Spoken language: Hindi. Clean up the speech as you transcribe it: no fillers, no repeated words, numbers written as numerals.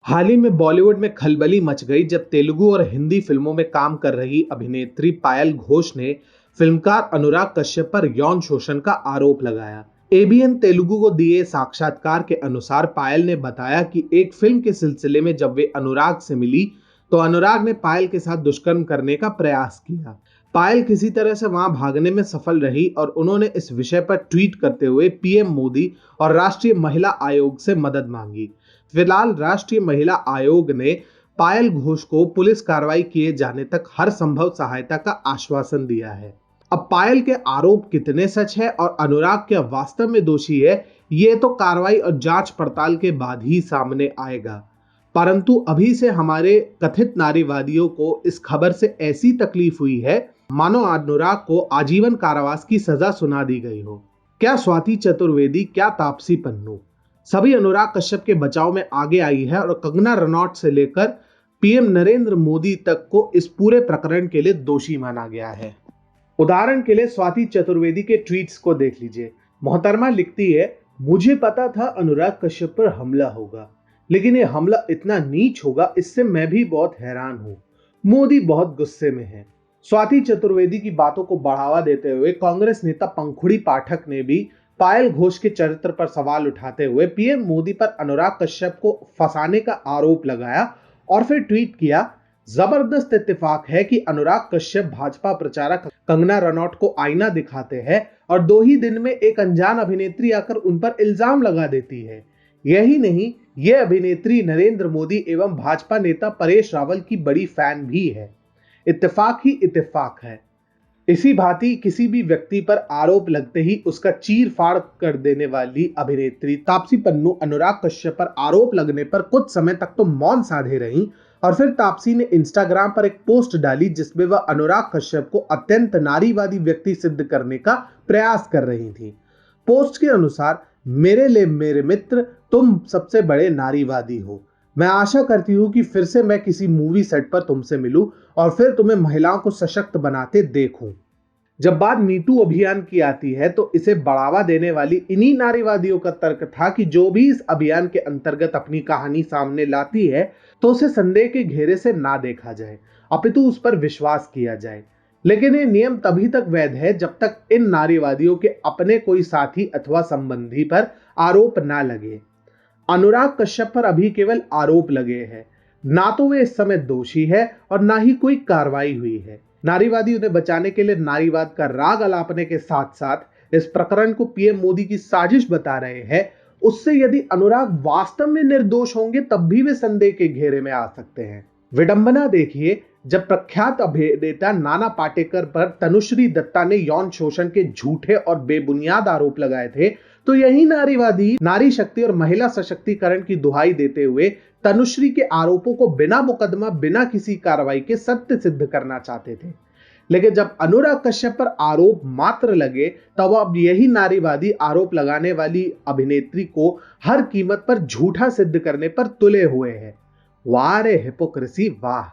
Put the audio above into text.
हाल ही में बॉलीवुड में खलबली मच गई जब तेलुगु और हिंदी फिल्मों में काम कर रही अभिनेत्री पायल घोष ने फिल्मकार अनुराग कश्यप पर यौन शोषण का आरोप लगाया। एबीएन तेलुगु को दिए साक्षात्कार के अनुसार पायल ने बताया कि एक फिल्म के सिलसिले में जब वे अनुराग से मिली तो अनुराग ने पायल के साथ दुष्कर्म करने का प्रयास किया। पायल किसी तरह से वहां भागने में सफल रही और उन्होंने इस विषय पर ट्वीट करते हुए पीएम मोदी और राष्ट्रीय महिला आयोग से मदद मांगी। फिलहाल राष्ट्रीय महिला आयोग ने पायल घोष को पुलिस कार्रवाई किए जाने तक हर संभव सहायता का आश्वासन दिया है। अब पायल के आरोप कितने सच है और अनुराग क्या वास्तव में दोषी है, ये तो कार्रवाई और जांच पड़ताल के बाद ही सामने आएगा। परंतु अभी से हमारे कथित नारीवादियों को इस खबर से ऐसी तकलीफ हुई है मानो अनुराग को आजीवन कारावास की सजा सुना दी गई हो। क्या स्वाति चतुर्वेदी, क्या तापसी पन्नू, सभी अनुराग कश्यप के बचाव में आगे आई है और कंगना रनौत से लेकर पीएम नरेंद्र मोदी तक को इस पूरे प्रकरण के लिए दोषी माना गया है। उदाहरण के लिए स्वाति चतुर्वेदी के ट्वीट्स को देख लीजिए। मोहतरमा लिखती है, मुझे पता था अनुराग कश्यप पर हमला होगा, लेकिन ये हमला इतना नीच होगा इससे मैं भी बहुत हैरान हूं। मोदी बहुत गुस्से में है। स्वाति चतुर्वेदी की बातों को बढ़ावा देते हुए कांग्रेस नेता पंखुड़ी पाठक ने भी पायल घोष के चरित्र पर सवाल उठाते हुए पीएम मोदी पर अनुराग कश्यप को फंसाने का आरोप लगाया और फिर ट्वीट किया, जबरदस्त इत्तेफाक है कि अनुराग कश्यप भाजपा प्रचारक कंगना रनौत को आईना दिखाते हैं और 2 ही दिन में एक अनजान अभिनेत्री आकर उन पर इल्जाम लगा देती है। यही नहीं, यह अभिनेत्री नरेंद्र मोदी एवं भाजपा नेता परेश रावल की बड़ी फैन भी है। इत्तेफाक ही इत्तेफाक है। इसी भांति किसी भी व्यक्ति पर आरोप लगते ही उसका चीर फाड़ कर देने वाली अभिनेत्री तापसी पन्नू अनुराग कश्यप पर आरोप लगने पर कुछ समय तक तो मौन साधे रहीं और फिर तापसी ने इंस्टाग्राम पर एक पोस्ट डाली जिसमें वह अनुराग कश्यप को अत्यंत नारीवादी व्यक्ति सिद्ध करने का प्रयास कर रही थी। पोस्ट के अनुसार, मेरे लिए मेरे मित्र, तुम सबसे बड़े नारीवादी हो। मैं आशा करती हूँ कि फिर से मैं किसी मूवी सेट पर तुमसे मिलूं और फिर तुम्हें महिलाओं को सशक्त बनाते देखूं। जब बात मीटू अभियान की आती है तो इसे बढ़ावा देने वाली इन्हीं नारीवादियों का तर्क था कि जो भी इस अभियान के अंतर्गत अपनी कहानी सामने लाती है तो उसे संदेह के घेरे से ना देखा जाए, अपितु उस पर विश्वास किया जाए। लेकिन ये नियम तभी तक वैध है जब तक इन नारीवादियों के अपने कोई साथी अथवा संबंधी पर आरोप ना लगे। अनुराग कश्यप पर अभी केवल आरोप लगे हैं, ना तो वे इस समय दोषी है और ना ही कोई कार्रवाई हुई है। नारीवादी उन्हें बचाने के लिए नारीवाद का राग अलापने के साथ साथ इस प्रकरण को पीएम मोदी की साजिश बता रहे हैं। उससे यदि अनुराग वास्तव में निर्दोष होंगे तब भी वे संदेह के घेरे में आ सकते हैं। विडंबना देखिए, जब प्रख्यात अभिनेता नाना पाटेकर पर तनुश्री दत्ता ने यौन शोषण के झूठे और बेबुनियाद आरोप लगाए थे तो यही नारीवादी नारी शक्ति और महिला सशक्तिकरण की दुहाई देते हुए तनुश्री के आरोपों को बिना मुकदमा, बिना किसी कार्रवाई के सत्य सिद्ध करना चाहते थे। लेकिन जब अनुराग कश्यप पर आरोप मात्र लगे तब अब यही नारीवादी आरोप लगाने वाली अभिनेत्री को हर कीमत पर झूठा सिद्ध करने पर तुले हुए हैं। वाह रे हिपोक्रेसी वाह।